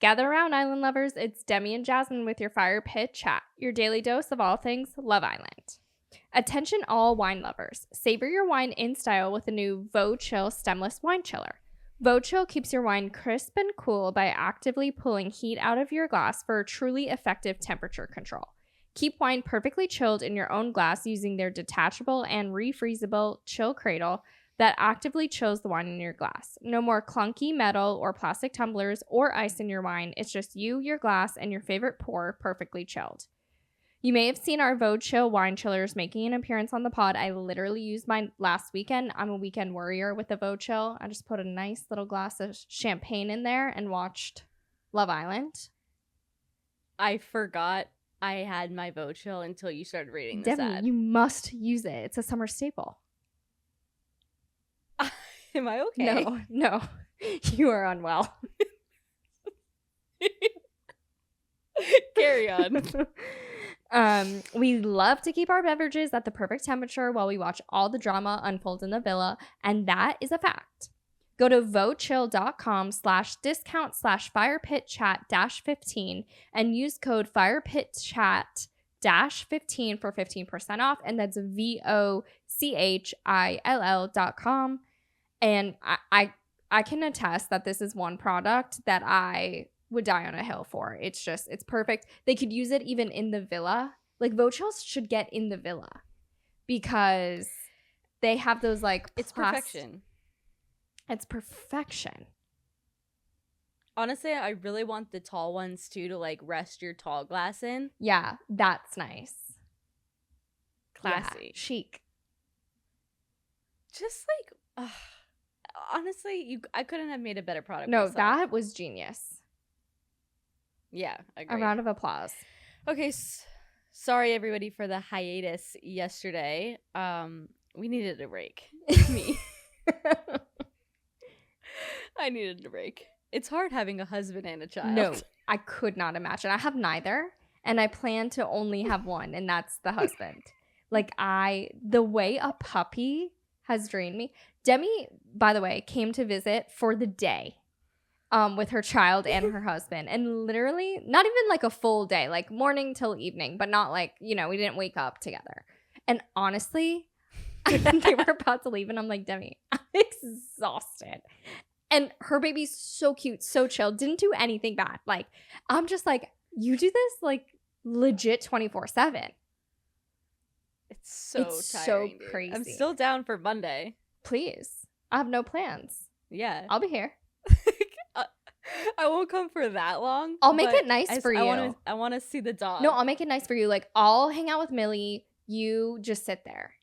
Gather around, Island lovers. It's Demi and Jasmine with your fire pit chat, your daily dose of all things Love Island. Attention all wine lovers. Savor your wine in style with the new Vo Chill stemless wine chiller. Vo Chill keeps your wine crisp and cool by actively pulling heat out of your glass for truly effective temperature control. Keep wine perfectly chilled in your own glass using their detachable and refreezable chill cradle that actively chills the wine in your glass. No more clunky metal or plastic tumblers or ice in your wine. It's just you, your glass, and your favorite pour perfectly chilled. You may have seen our Vo Chill wine chillers making an appearance on the pod. I literally used mine last weekend. I'm a weekend warrior with the Vo Chill. I just put a nice little glass of champagne in there and watched Love Island. I forgot I had my Vo Chill until you started reading this Demi, ad. you must use it. It's a summer staple. Am I okay? No. You are unwell. Carry on. We love to keep our beverages at the perfect temperature while we watch all the drama unfold in the villa, and that is a fact. Go to vochill.com/discount/firepitchat-15 and use code firepitchat-15 for 15% off, and that's VOCHILL.com. And I can attest that this is one product that I would die on a hill for. It's perfect. They could use it even in the villa. Like, Vo Chills should get in the villa because they have those like it's perfection. It's perfection. Honestly, I really want the tall ones too to like rest your tall glass in. Yeah, that's nice. Classy. Yeah, chic. Just like honestly, I couldn't have made a better product. No, myself. that was genius. Yeah, agreed. A round of applause. Okay, sorry everybody for the hiatus yesterday. We needed a break. Me. I needed a break. It's hard having a husband and a child. No, I could not imagine. I have neither, and I plan to only have one, and that's the husband. Like, the way a puppy has drained me. Demi, by the way, came to visit for the day with her child and her husband, and literally not even like a full day, like morning till evening, but not like, we didn't wake up together. And honestly, they were about to leave, and I'm like, Demi, I'm exhausted. And her baby's so cute, so chill, didn't do anything bad. Like, I'm just like, you do this like legit 24/7. It's so tiring, dude. Crazy. I'm still down for Monday. Please. I have no plans. Yeah. I'll be here. I won't come for that long. I'll make it nice for you. I want to see the dog. No, I'll make it nice for you. Like, I'll hang out with Millie. You just sit there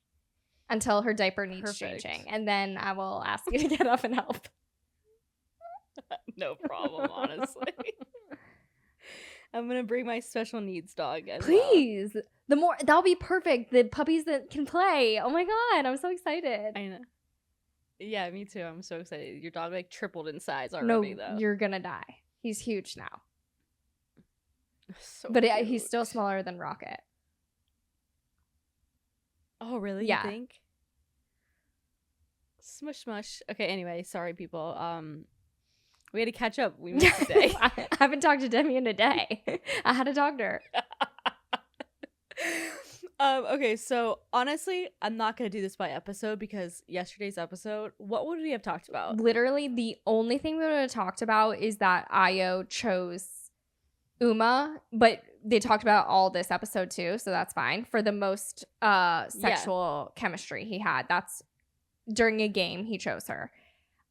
until her diaper needs changing. And then I will ask you to get up and help. No problem, honestly. I'm going to bring my special needs dog as Please. Well. That'll be perfect. The puppies that can play. Oh my God. I'm so excited. I know. Yeah, me too. I'm so excited. Your dog like tripled in size already, though. You're going to die. He's huge now. So but cute. He's still smaller than Rocket. Oh, really? Yeah. You think? Smush smush. Okay, anyway, sorry people. We had to catch up. We missed a day. I haven't talked to Demi in a day. I had a doctor. Okay, so honestly, I'm not going to do this by episode because yesterday's episode, what would we have talked about? Literally, the only thing we would have talked about is that Ayo chose Uma, but they talked about all this episode too, so that's fine. For the most sexual chemistry he had, that's during a game he chose her.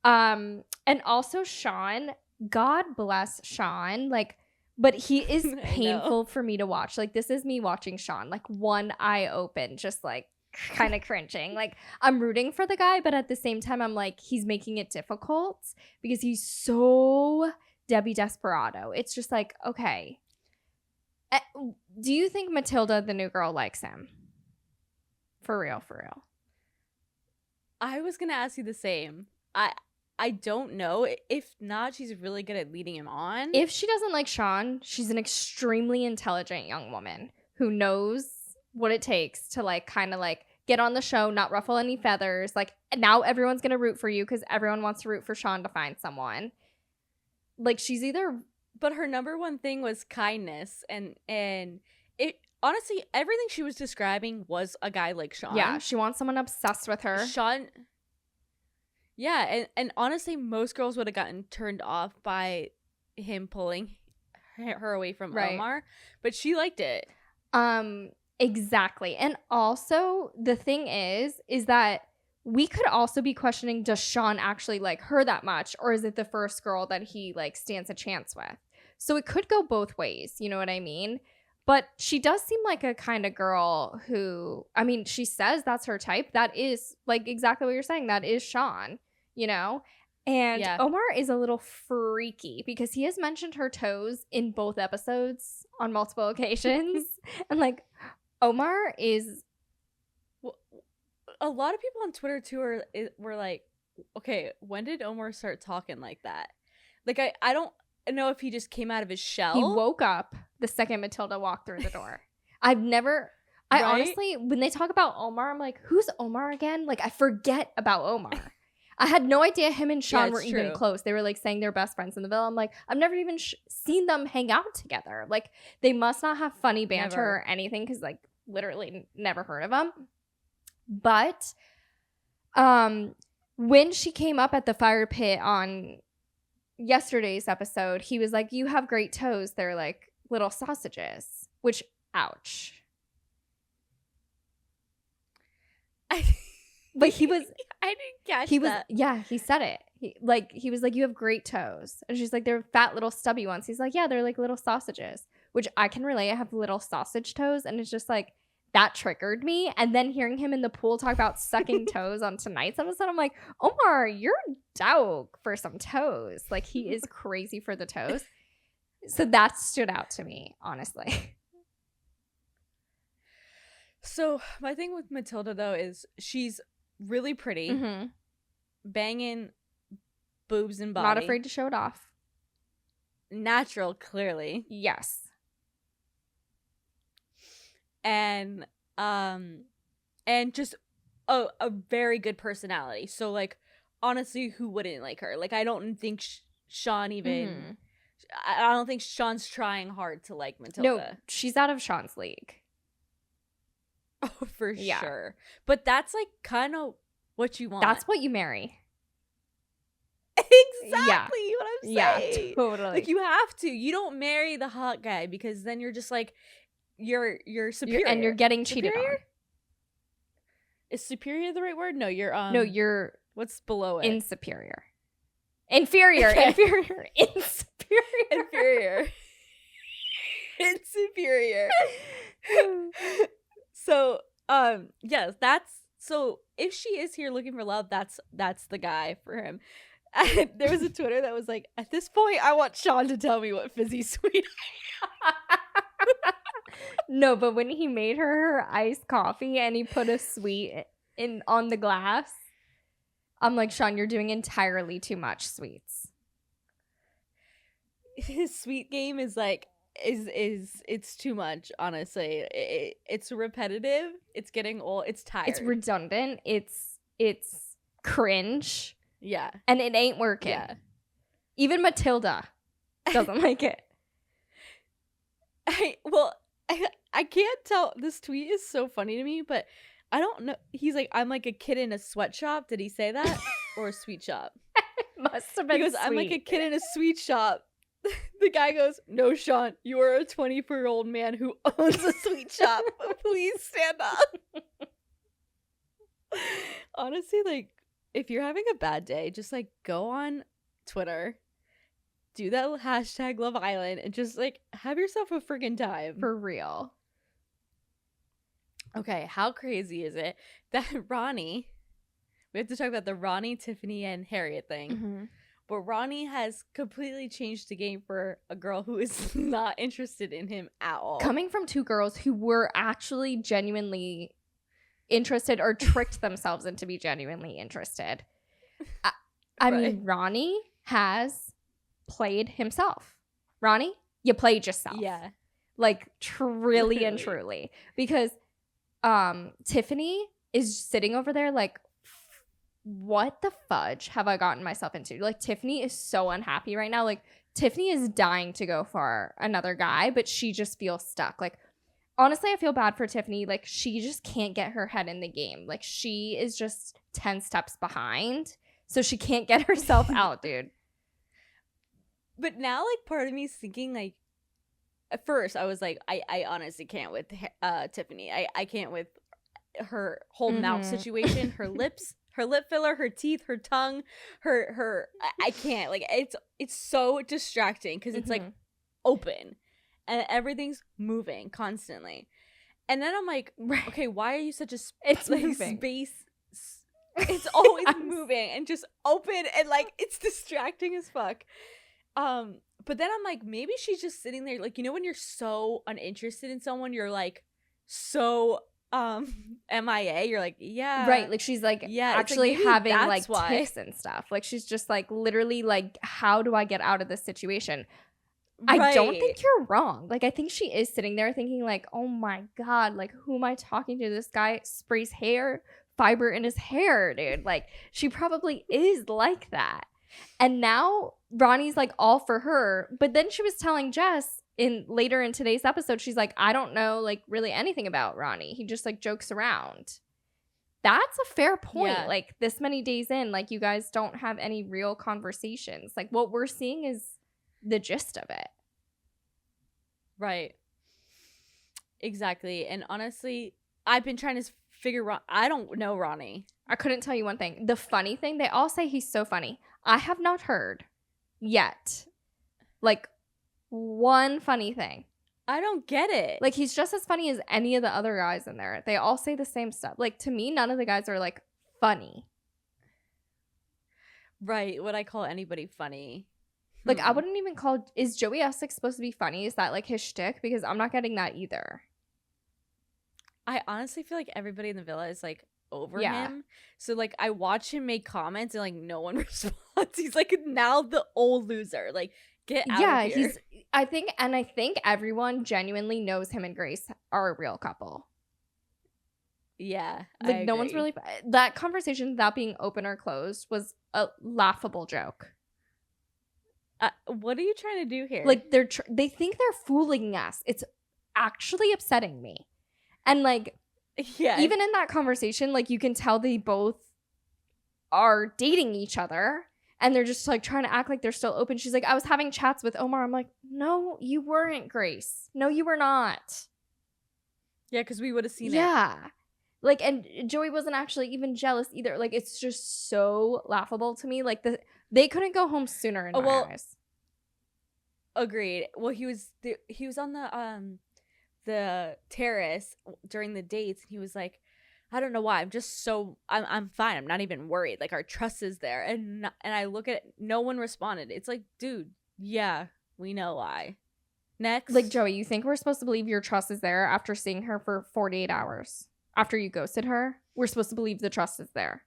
And also Sean, God bless Sean, like, but he is painful for me to watch. Like, this is me watching Sean, like, one eye open, just like kind of cringing. Like, I'm rooting for the guy, but at the same time, I'm like, he's making it difficult because he's so Debbie Desperado. It's just like, okay. Do you think Matilda, the new girl, likes him? For real, for real. I was going to ask you the same. I don't know. If not, she's really good at leading him on. If she doesn't like Sean, she's an extremely intelligent young woman who knows what it takes to like kind of like get on the show, not ruffle any feathers. Like, now everyone's going to root for you because everyone wants to root for Sean to find someone. Like, she's either But her number one thing was kindness, and it honestly, everything she was describing was a guy like Sean. Yeah, she wants someone obsessed with her. Sean. Yeah, and honestly, most girls would have gotten turned off by him pulling her away from Omar, but she liked it. Exactly. And also, the thing is that we could also be questioning, does Sean actually like her that much, or is it the first girl that he like stands a chance with? So it could go both ways, you know what I mean? But she does seem like a kind of girl who, I mean, she says that's her type. That is like exactly what you're saying. That is Sean, you know? And Omar is a little freaky because he has mentioned her toes in both episodes on multiple occasions. And like, Omar is... Well, a lot of people on Twitter too were like, okay, when did Omar start talking like that? Like, I don't know if he just came out of his shell. He woke up the second Matilda walked through the door. I honestly, when they talk about Omar, I'm like, who's Omar again? Like, I forget about Omar. I had no idea him and Sean were even close. They were like saying they're best friends in the villa. I'm like, I've never even seen them hang out together. Like, they must not have funny banter or anything because like literally never heard of them. But when she came up at the fire pit on yesterday's episode, he was like, you have great toes. They're like little sausages, which, ouch. But he was... I didn't catch that. Yeah, he said it. He was like, you have great toes. And she's like, they're fat little stubby ones. He's like, yeah, they're like little sausages, which I can relate. I have little sausage toes. And it's just like, that triggered me. And then hearing him in the pool talk about sucking toes on tonight's episode, I'm like, Omar, you're a dog for some toes. Like, he is crazy for the toes. So that stood out to me, honestly. So my thing with Matilda, though, is she's really pretty, banging boobs and body. Not afraid to show it off. Natural, clearly. Yes. And just a very good personality. So like, honestly, who wouldn't like her? Like, I don't think Sean even. I don't think Sean's trying hard to like Matilda. No, she's out of Sean's league. Oh, for sure. But that's like kind of what you want. That's what you marry. Exactly what I'm saying. Yeah, totally. Like, you have to. You don't marry the hot guy because then you're just like, you're superior. And you're getting cheated on. Is superior the right word? No, you're No, you're what's below it? Inferior. Inferior. Inferior. So, yes, so if she is here looking for love, that's the guy for him. And there was a Twitter that was like, at this point, I want Sean to tell me what fizzy sweet. No, but when he made her iced coffee and he put a sweet on the glass, I'm like, Sean, you're doing entirely too much sweets. His sweet game is like, it's too much, honestly. It's repetitive. It's getting old. It's tired. It's redundant. It's cringe. Yeah. And it ain't working. Yeah. Even Matilda doesn't like it. I can't tell. This tweet is so funny to me, but I don't know. He's like, I'm like a kid in a sweatshop. Did he say that? Or a sweet shop? Must have been. He goes, I'm like a kid in a sweet shop. The guy goes, no, Sean, you are a 24-year-old man who owns a sweet shop. Please stand up. Honestly, like, if you're having a bad day, just like go on Twitter, do that hashtag Love Island, and just like have yourself a friggin' time. For real. Okay, how crazy is it that Ronnie, we have to talk about the Ronnie, Tiffany, and Harriet thing. But Ronnie has completely changed the game for a girl who is not interested in him at all. Coming from two girls who were actually genuinely interested or tricked themselves into be genuinely interested. I mean, Ronnie has played himself. Ronnie, you played yourself. Yeah. Like, truly and truly. Because Tiffany is sitting over there like, what the fudge have I gotten myself into? Like, Tiffany is so unhappy right now. Like, Tiffany is dying to go for another guy, but she just feels stuck. Like, honestly, I feel bad for Tiffany. Like, she just can't get her head in the game. Like, she is just 10 steps behind, so she can't get herself out, dude. But now, like, part of me is thinking, like, at first I was like, I honestly can't with Tiffany. I can't with her whole mouth situation, her lips, her lip filler, her teeth, her tongue, her I can't. Like, it's so distracting because it's like open and everything's moving constantly. And then I'm like, okay, why are you such a moving space? It's always moving and just open, and like it's distracting as fuck. But then I'm like, maybe she's just sitting there, like, you know, when you're so uninterested in someone, you're like so MIA, you're like, yeah, right, like she's like, yeah, actually like having like tics and stuff. Like, she's just like literally like, how do I get out of this situation? Right. I don't think you're wrong. Like, I think she is sitting there thinking like, oh my god, like, who am I talking to? This guy sprays hair fiber in his hair, dude. Like, she probably is like that. And now Ronnie's like all for her, but then she was telling Jess later in today's episode, she's like, I don't know like really anything about Ronnie. He just like jokes around. That's a fair point. Yeah. Like, this many days in, like, you guys don't have any real conversations. Like, what we're seeing is the gist of it. Right. Exactly. And honestly, I've been trying to figure out, I don't know Ronnie. I couldn't tell you one thing. The funny thing, they all say he's so funny. I have not heard yet, like, one funny thing. I don't get it. Like, he's just as funny as any of the other guys in there. They all say the same stuff. Like, to me, none of the guys are, like, funny. Right. Would I call anybody funny? Like, I wouldn't even call... Is Joey Essex supposed to be funny? Is that, like, his shtick? Because I'm not getting that either. I honestly feel like everybody in the villa is, like, over him. So, like, I watch him make comments and, like, no one responds. He's, like, now the old loser. Like, get out of here. I think everyone genuinely knows him and Grace are a real couple. Yeah. Like, no one's really... That conversation, without being open or closed, was a laughable joke. What are you trying to do here? Like, they think they're fooling us. It's actually upsetting me. And, like, yeah, even in that conversation, like, you can tell they both are dating each other. And they're just, like, trying to act like they're still open. She's like, I was having chats with Omar. I'm like, no, you weren't, Grace. No, you were not. Yeah, because we would have seen it. Yeah. Like, and Joey wasn't actually even jealous either. Like, it's just so laughable to me. Like, they couldn't go home sooner in my eyes. Agreed. Well, he was on the terrace during the dates, and he was like, I don't know why, I'm just so I'm fine, I'm not even worried, like, our trust is there. And I look at it, no one responded. It's like, dude, yeah, we know why. Next. Like, Joey, you think we're supposed to believe your trust is there after seeing her for 48 hours after you ghosted her? We're supposed to believe the trust is there.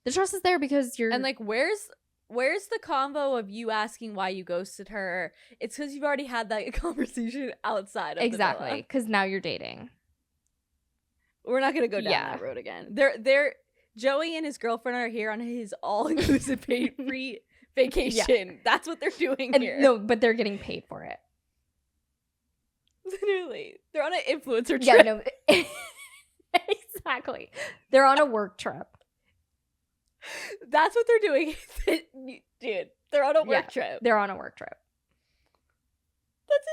The trust is there because you're... And, like, where's the combo of you asking why you ghosted her? It's because you've already had that conversation outside of exactly, the villa. Because now you're dating. We're not gonna go down that road again. They're Joey and his girlfriend are here on his all-inclusive paid-free vacation. Yeah. That's what they're doing here. No, but they're getting paid for it. Literally, they're on an influencer trip. Yeah, no, exactly. They're on a work trip. That's what they're doing. Dude, they're on a work trip. They're on a work trip. That's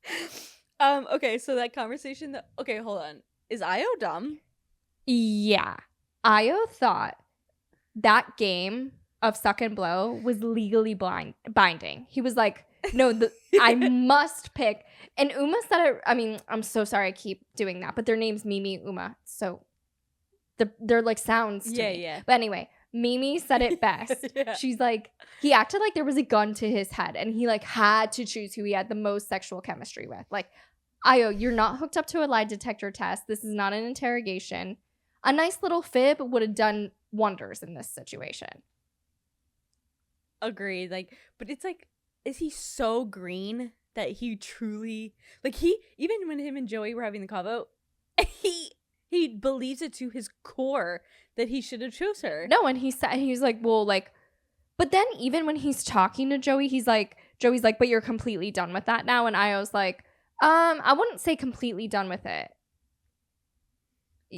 hysterical. Okay, so that conversation okay, hold on. Is Io dumb? Yeah. Io thought that game of suck and blow was legally binding. He was like, no, I must pick. And Uma said it, I mean, I'm so sorry I keep doing that, but their name's Mimi Uma. So they're like sounds to me. Yeah. But anyway, Mimi said it best. Yeah. She's like, he acted like there was a gun to his head and he like had to choose who he had the most sexual chemistry with. Like, Io, you're not hooked up to a lie detector test. This is not an interrogation. A nice little fib would have done wonders in this situation. Agreed. Like, but it's like, is he so green that he truly, like, even when him and Joey were having the convo, he believes it to his core that he should have chose her. No, and he was like, well, like, But then even when he's talking to Joey's like, but you're completely done with that now. And I was like, I wouldn't say completely done with it.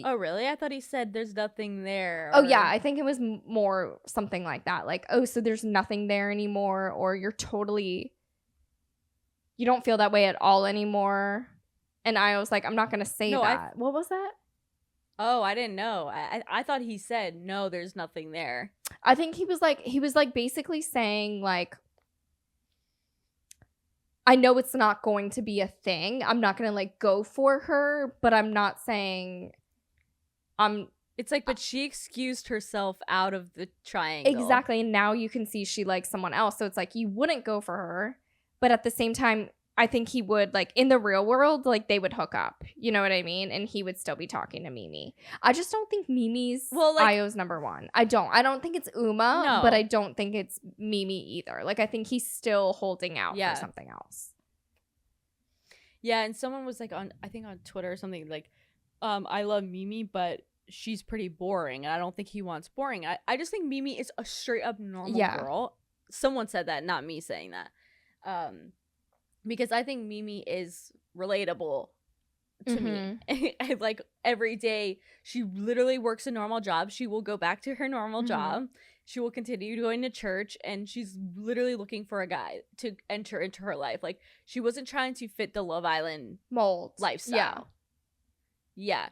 Oh, really? I thought he said there's nothing there. Oh, yeah. I think it was more something like that. Like, oh, so there's nothing there anymore, or you don't feel that way at all anymore. And I was like, I'm not going to say that. What was that? Oh, I didn't know. I thought he said, no, there's nothing there. I think he was like basically saying like, I know it's not going to be a thing. I'm not going to like go for her, but I'm not saying It's like, but she excused herself out of the triangle. Exactly. And now you can see she likes someone else. So it's like, you wouldn't go for her. But at the same time, I think he would, like, in the real world, like, they would hook up. You know what I mean? And he would still be talking to Mimi. I just don't think Mimi's Io's number one. I don't think it's Uma, but I don't think it's Mimi either. Like, I think he's still holding out for something else. Yeah, and someone was like on Twitter or something like, I love Mimi, but she's pretty boring, and I don't think he wants boring. I just think Mimi is a straight up normal girl. Someone said that, not me saying that. Because I think Mimi is relatable to me. Like, every day she literally works a normal job. She will go back to her normal job. She will continue going to church, and she's literally looking for a guy to enter into her life. Like, she wasn't trying to fit the Love Island mold lifestyle. Yeah.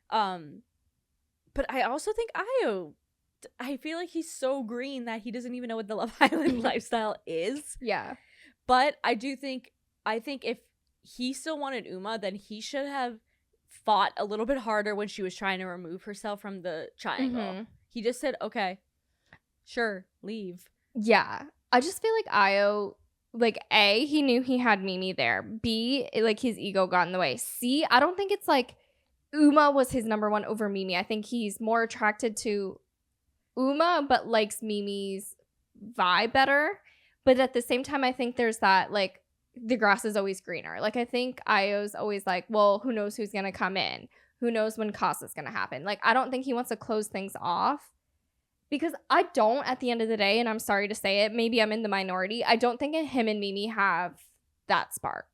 But I also think I feel like he's so green that he doesn't even know what the Love Island lifestyle is. Yeah. But I think if he still wanted Uma, then he should have fought a little bit harder when she was trying to remove herself from the triangle. He just said, okay, sure, leave. Yeah. I just feel like Io, like, A, he knew he had Mimi there. B, like, his ego got in the way. C, I don't think it's like Uma was his number one over Mimi. I think he's more attracted to Uma, but likes Mimi's vibe better. But at the same time, I think there's that, like, the grass is always greener. Like, I think Io's always like, well, who knows who's going to come in? Who knows when Casa's going to happen? Like, I don't think he wants to close things off. Because I don't, at the end of the day, and I'm sorry to say it, maybe I'm in the minority, I don't think him and Mimi have that spark.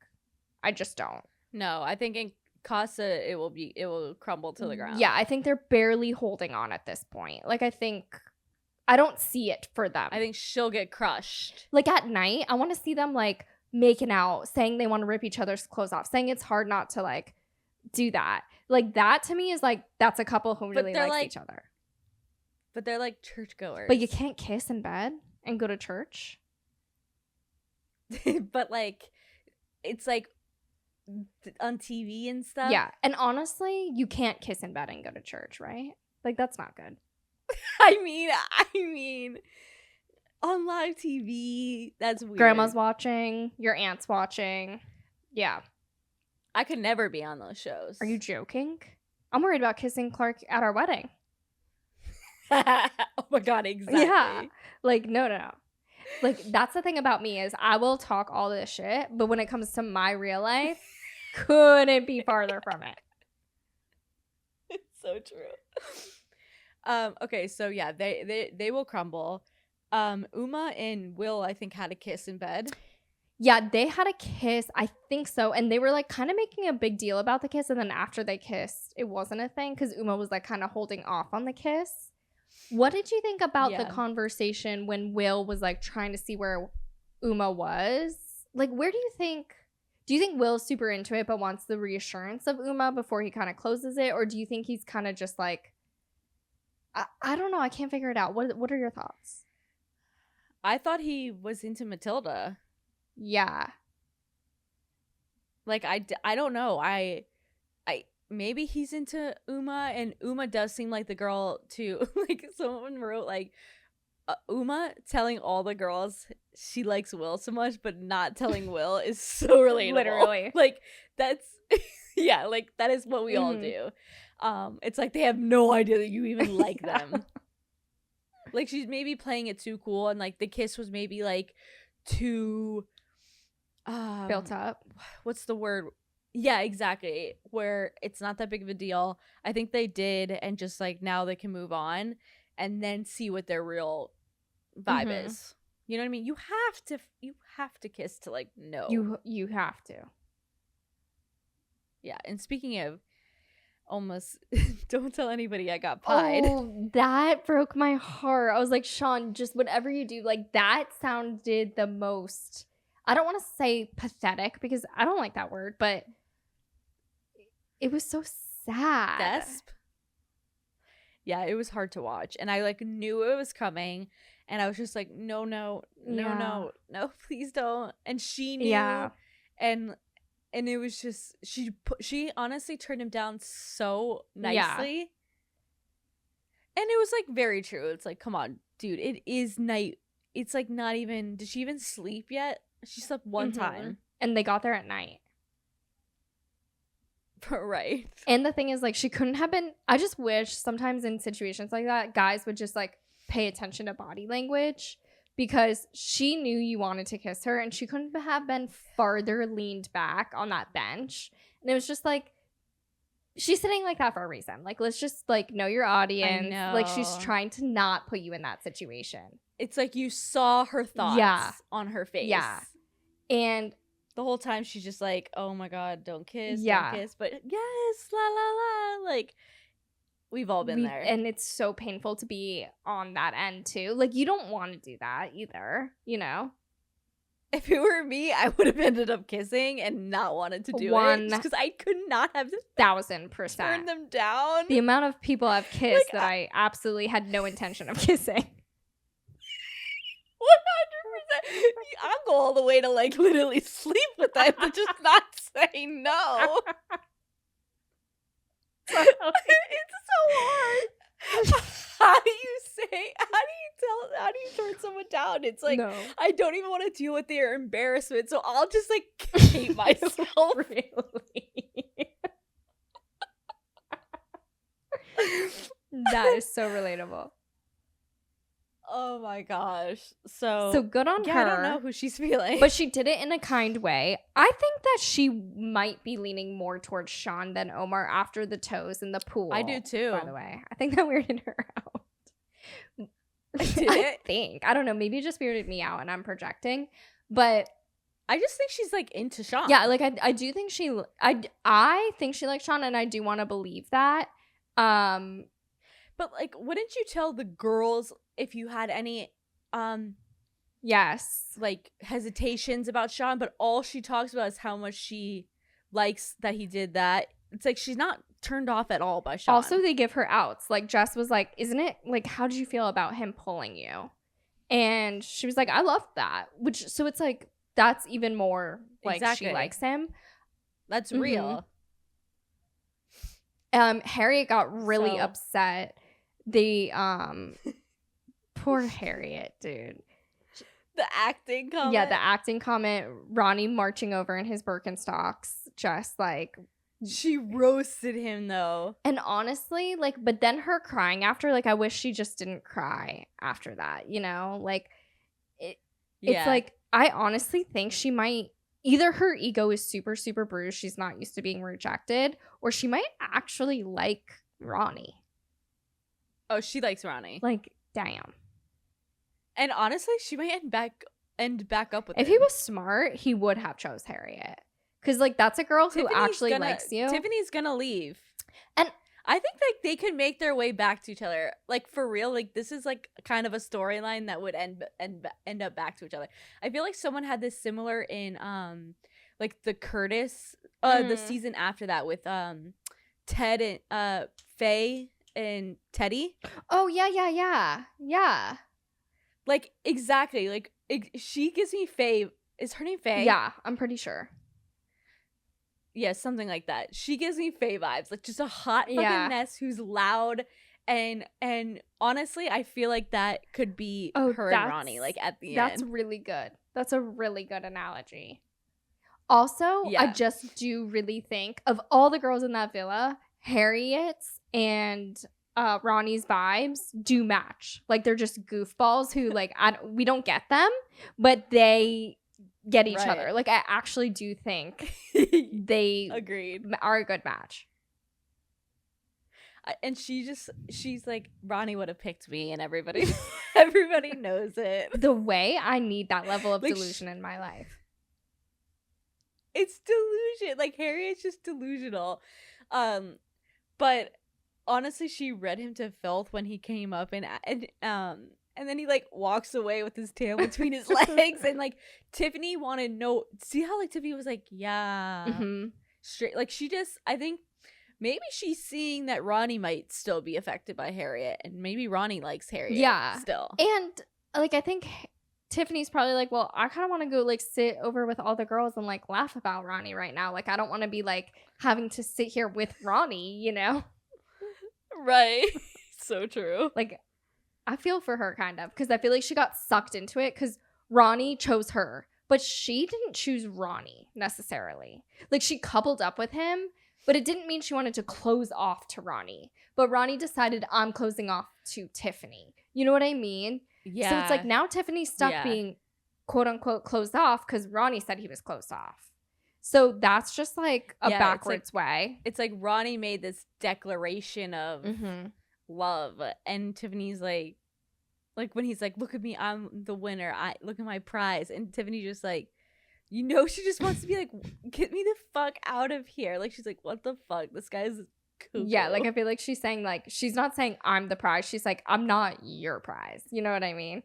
I just don't. No, I think in Casa, it will crumble to the ground. Yeah, I think they're barely holding on at this point. Like, I don't see it for them. I think she'll get crushed. Like, at night, I want to see them, like, making out, saying they want to rip each other's clothes off, saying it's hard not to, like, do that. Like, that to me is, like, that's a couple who really likes each other. But they're, like, churchgoers. But you can't kiss in bed and go to church? But, like, it's, like, on TV and stuff. Yeah, and honestly, you can't kiss in bed and go to church, right? Like, that's not good. I mean, on live TV, that's weird. Grandma's watching, your aunt's watching. Yeah. I could never be on those shows. Are you joking? I'm worried about kissing Clark at our wedding. Oh my God, exactly. Yeah. Like, no. Like, that's the thing about me is I will talk all this shit, but when it comes to my real life, couldn't be farther from it. It's so true. Okay, so yeah, they will crumble. Uma and Will, I think, had a kiss in bed. Yeah, they had a kiss. I think so. And they were like kind of making a big deal about the kiss. And then after they kissed, it wasn't a thing because Uma was like kind of holding off on the kiss. What did you think about the conversation when Will was like trying to see where Uma was? Like, where do you think Will's super into it but wants the reassurance of Uma before he kind of closes it? Or do you think he's kind of just like, I don't know. I can't figure it out. What are your thoughts? I thought he was into Matilda. Yeah. Like, I don't know. I maybe he's into Uma, and Uma does seem like the girl too. Like, someone wrote like Uma telling all the girls she likes Will so much, but not telling Will is so relatable. Literally. Like, that's yeah, like that is what we all do. It's like they have no idea that you even like them. Like, she's maybe playing it too cool, and like the kiss was maybe like too built up. What's the word? Yeah, exactly. Where it's not that big of a deal. I think they did, and just like now they can move on and then see what their real vibe is. You know what I mean? You have to kiss to like know. You have to. Yeah, and speaking of almost don't tell anybody I got pied. Oh, that broke my heart. I was like, Sean, just whatever you do, like that sounded the most, I don't want to say pathetic because I don't like that word, but it was so sad. Desp. Yeah, it was hard to watch. And I like knew it was coming. And I was just like, no, please don't. And she knew. Yeah. And it was just, she honestly turned him down so nicely. Yeah. And it was like very true. It's like, come on, dude, it is night. It's like not even, did she even sleep yet? She slept one time. And they got there at night. Right. And the thing is, like, she couldn't have been, I just wish sometimes in situations like that, guys would just like pay attention to body language, because she knew you wanted to kiss her and she couldn't have been farther leaned back on that bench. And it was just like, she's sitting like that for a reason. Like, let's just like know your audience. I know. Like, she's trying to not put you in that situation. It's like you saw her thoughts on her face. Yeah. And the whole time she's just like, oh my God, don't kiss, don't kiss. But yes, la la la. Like, we've all been there. And it's so painful to be on that end too. Like, you don't want to do that either, you know? If it were me, I would have ended up kissing and not wanted to do it. Just because I could not have 1,000% turned them down. The amount of people I've kissed that I absolutely had no intention of kissing. 100%. I'll go all the way to like literally sleep with them to just not say no. It's so hard. How do you turn someone down? It's like, no. I don't even want to deal with their embarrassment, so I'll just like hate myself. Really? That is so relatable. Oh my gosh. So good on her. I don't know who she's feeling. But she did it in a kind way. I think that she might be leaning more towards Sean than Omar after the toes in the pool. I do too. By the way. I think that weirded her out. I think. I don't know. Maybe it just weirded me out and I'm projecting. But I just think she's like into Sean. Yeah, like I do think I think she likes Sean, and I do want to believe that. But like, wouldn't you tell the girls if you had any yes, like hesitations about Sean, but all she talks about is how much she likes that he did that. It's like she's not turned off at all by Sean. Also, they give her outs. Like, Jess was like, isn't it like, how did you feel about him pulling you? And she was like, I loved that. Which, so it's like, that's even more like exactly. She likes him. That's real. Harriet got really upset. The poor Harriet, dude. The acting comment. Yeah, the acting comment. Ronnie marching over in his Birkenstocks, just like, she roasted him though. And honestly, like, but then her crying after, like, I wish she just didn't cry after that, you know? Like, it's like, I honestly think she might, either her ego is super, super bruised, she's not used to being rejected, or she might actually like Ronnie. Oh, she likes Ronnie. Like, damn. And honestly, she might end back up with him. If he was smart, he would have chose Harriet. Because, like, that's a girl who actually likes you. Tiffany's gonna leave. And I think, like, they could make their way back to each other. Like, for real, like, this is, like, kind of a storyline that would end up back to each other. I feel like someone had this similar in, like, the Curtis, the season after that with, Ted and, Faye and Teddy. Oh, yeah. Like, exactly. Like, she gives me Faye. Is her name Faye? Yeah, I'm pretty sure. Yeah, something like that. She gives me Faye vibes. Like, just a hot fucking mess who's loud. And honestly, I feel like that could be her and Ronnie, like, at the end. That's really good. That's a really good analogy. Also, I just do really think, of all the girls in that villa, Harriet's and Ronnie's vibes do match. Like, they're just goofballs who, like, we don't get them, but they get each other. Like, I actually do think they agreed are a good match. And she's like, Ronnie would have picked me, and everybody knows it. The way I need that level of Like, delusion in my life. It's delusion. Like, Harriet's just delusional. But honestly, she read him to filth when he came up, and then he like walks away with his tail between his legs, and like Tiffany wanted no. See how like Tiffany was like, yeah, straight. Like she just, I think maybe she's seeing that Ronnie might still be affected by Harriet, and maybe Ronnie likes Harriet. Yeah, still. And like I think Tiffany's probably like, well, I kind of want to go like sit over with all the girls and like laugh about Ronnie right now. Like I don't want to be like having to sit here with Ronnie, you know? Right. So true. Like I feel for her kind of, because I feel like she got sucked into it because Ronnie chose her, but she didn't choose Ronnie necessarily. Like she coupled up with him, but it didn't mean she wanted to close off to Ronnie. But Ronnie decided, I'm closing off to Tiffany. You know what I mean? Yeah. So it's like now Tiffany's stuck being quote unquote closed off because Ronnie said he was closed off. So that's just like a backwards way. It's like Ronnie made this declaration of love, and Tiffany's like when he's like, look at me, I'm the winner, I look at my prize, and Tiffany just like, you know, she just wants to be like, get me the fuck out of here. Like she's like, what the fuck, this guy's cuckoo. Yeah, like I feel like she's saying, like, she's not saying I'm the prize, she's like, I'm not your prize, you know what I mean?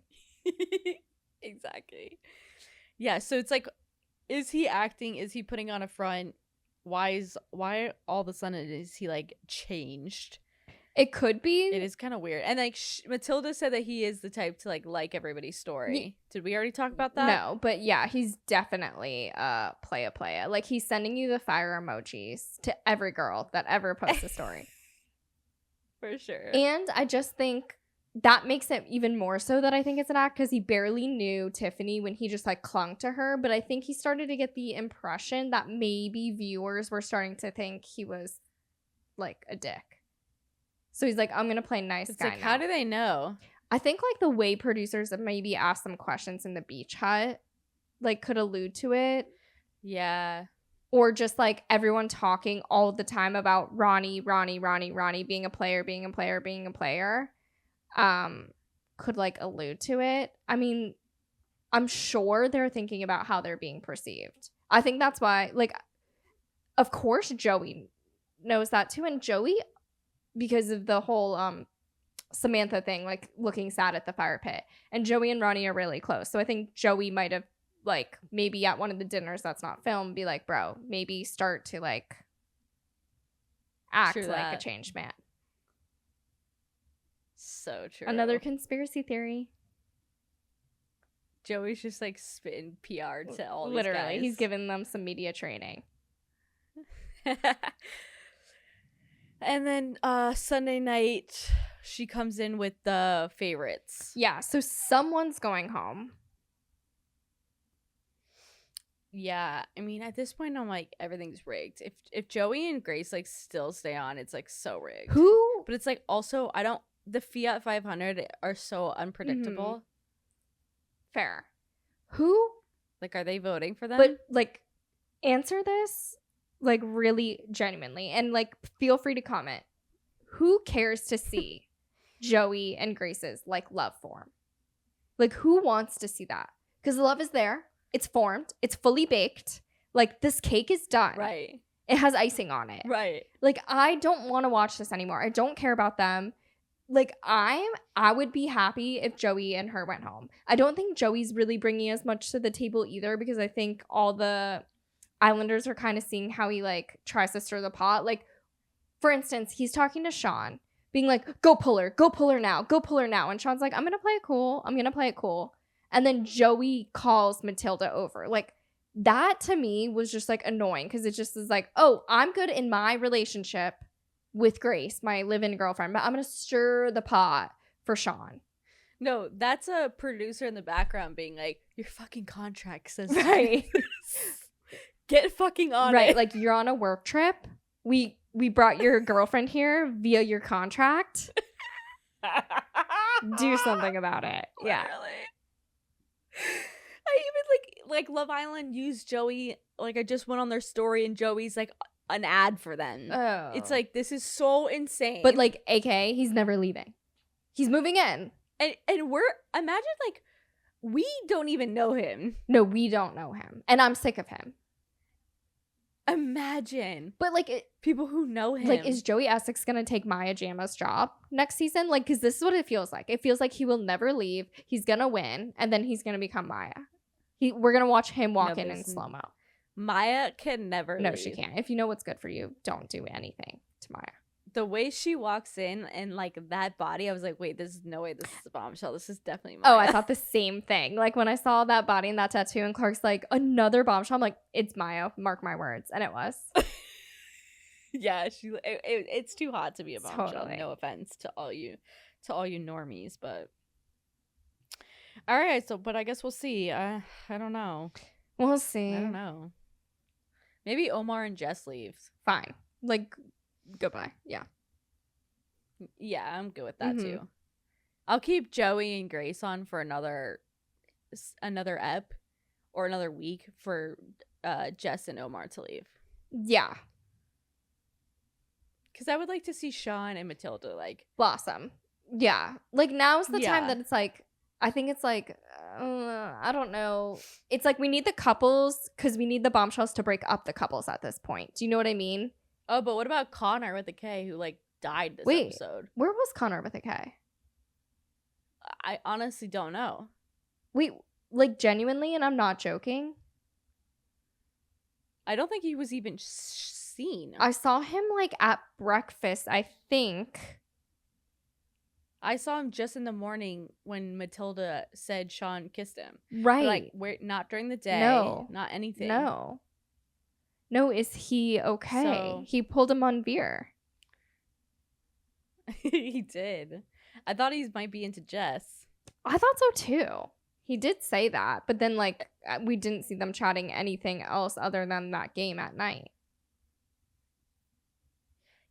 Exactly. Yeah, so it's like, is he acting, is he putting on a front? Why all of a sudden is he like changed? It could be. It is kind of weird. And like Matilda said that he is the type to like everybody's story. Did we already talk about that? No, but yeah, he's definitely playa. Like he's sending you the fire emojis to every girl that ever posts a story. For sure. And I just think that makes it even more so that I think it's an act, because he barely knew Tiffany when he just like clung to her. But I think he started to get the impression that maybe viewers were starting to think he was like a dick. So he's like, I'm going to play nice guy like, now. How do they know? I think like the way producers have maybe asked some questions in the beach hut like could allude to it. Yeah. Or just like everyone talking all the time about Ronnie being a player. Could like allude to it. I mean, I'm sure they're thinking about how they're being perceived. I think that's why, like, of course Joey knows that too. And Joey, because of the whole Samantha thing, like looking sad at the fire pit, and Joey and Ronnie are really close. So I think Joey might have like maybe at one of the dinners that's not filmed be like, bro, maybe start to like act like a changed man. So true. Another conspiracy theory. Joey's just like spitting PR to all these Literally, guys. he's giving them some media training. And then Sunday night, she comes in with the favorites. Yeah, so someone's going home. Yeah, I mean, at this point, I'm like, everything's rigged. If Joey and Grace like still stay on, it's like so rigged. Who? But it's like also, the Fiat 500 are so unpredictable. Mm-hmm. Fair. Who? Like, are they voting for them? But like, answer this like really genuinely, and like feel free to comment. Who cares to see Joey and Grace's like love form? Like, who wants to see that? Because the love is there. It's formed. It's fully baked. Like, this cake is done. Right. It has icing on it. Right. Like, I don't want to watch this anymore. I don't care about them. Like, I would be happy if Joey and her went home. I don't think Joey's really bringing as much to the table either, because I think all the Islanders are kind of seeing how he like tries to stir the pot. Like, for instance, he's talking to Sean, being like, go pull her now. And Sean's like, I'm gonna play it cool. And then Joey calls Matilda over. Like, that to me was just like annoying, because it just is like, oh, I'm good in my relationship with Grace, my live-in girlfriend, but I'm gonna stir the pot for Sean. No, that's a producer in the background being like, your fucking contract says right. Get fucking on it. Right, like, you're on a work trip. We brought your girlfriend here via your contract. Do something about it. Yeah. Literally. I even like Love Island used Joey. Like, I just went on their story and Joey's like an ad for them. Oh. It's like, this is so insane. But like, AK, he's never leaving. He's moving in. And we're, imagine like, we don't even know him. No, we don't know him. And I'm sick of him. Imagine. But like, people who know him. Like, is Joey Essex going to take Maya Jama's job next season? Like, because this is what it feels like. It feels like he will never leave. He's going to win. And then he's going to become Maya. We're going to watch him walk in slow-mo. Maya can never No, leave. she can't. If you know what's good for you, don't do anything to Maya. The way she walks in and like that body, I was like, wait, there's no way this is a bombshell. This is definitely Maya. Oh, I thought the same thing. Like when I saw that body and that tattoo and Clark's like, another bombshell, I'm like, it's Maya, mark my words. And it was. Yeah, it's too hot to be a bombshell. Totally. No offense to all you normies, but all right, but I guess we'll see. I don't know. We'll see. I don't know. Maybe Omar and Jess leaves. Fine. Like, goodbye. Yeah. Yeah, I'm good with that too. I'll keep Joey and Grace on for another ep or another week for Jess and Omar to leave. Yeah. Because I would like to see Sean and Matilda like blossom. Yeah. Like now's the time Yeah. that it's like, I think it's like, I don't know. It's like we need the couples because we need the bombshells to break up the couples at this point. Do you know what I mean? Oh, but what about Connor with a K who like died this Wait, episode? Where was Connor with a K? I honestly don't know. Wait, like genuinely, and I'm not joking. I don't think he was even seen. I saw him like at breakfast, I think. I saw him just in the morning when Matilda said Sean kissed him. Right. But, like, we're not during the day. No. Not anything. No, is he okay? So- He pulled him on beer. He did. I thought he might be into Jess. I thought so too. He did say that, but then like we didn't see them chatting anything else other than that game at night.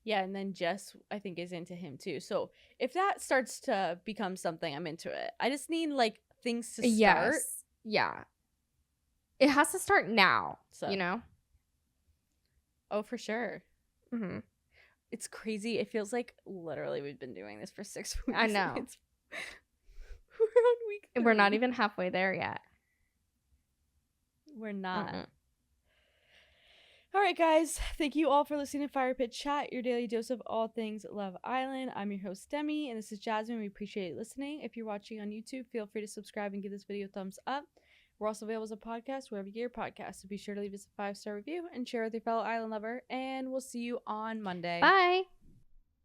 Yeah, and then Jess, I think, is into him too. So if that starts to become something, I'm into it. I just need like things to start. Yes. Yeah. It has to start now, So. you know? Oh, for sure. Mm-hmm. It's crazy. It feels like literally we've been doing this for 6 weeks. I know. We're on week 3. We're not even halfway there yet. We're not. Mm-mm. All right, guys. Thank you all for listening to Fire Pit Chat, your daily dose of all things Love Island. I'm your host, Demi, and this is Jasmine. We appreciate you listening. If you're watching on YouTube, feel free to subscribe and give this video a thumbs up. We're also available as a podcast wherever you get your podcasts, so be sure to leave us a 5-star review and share with your fellow island lover, and we'll see you on Monday. Bye.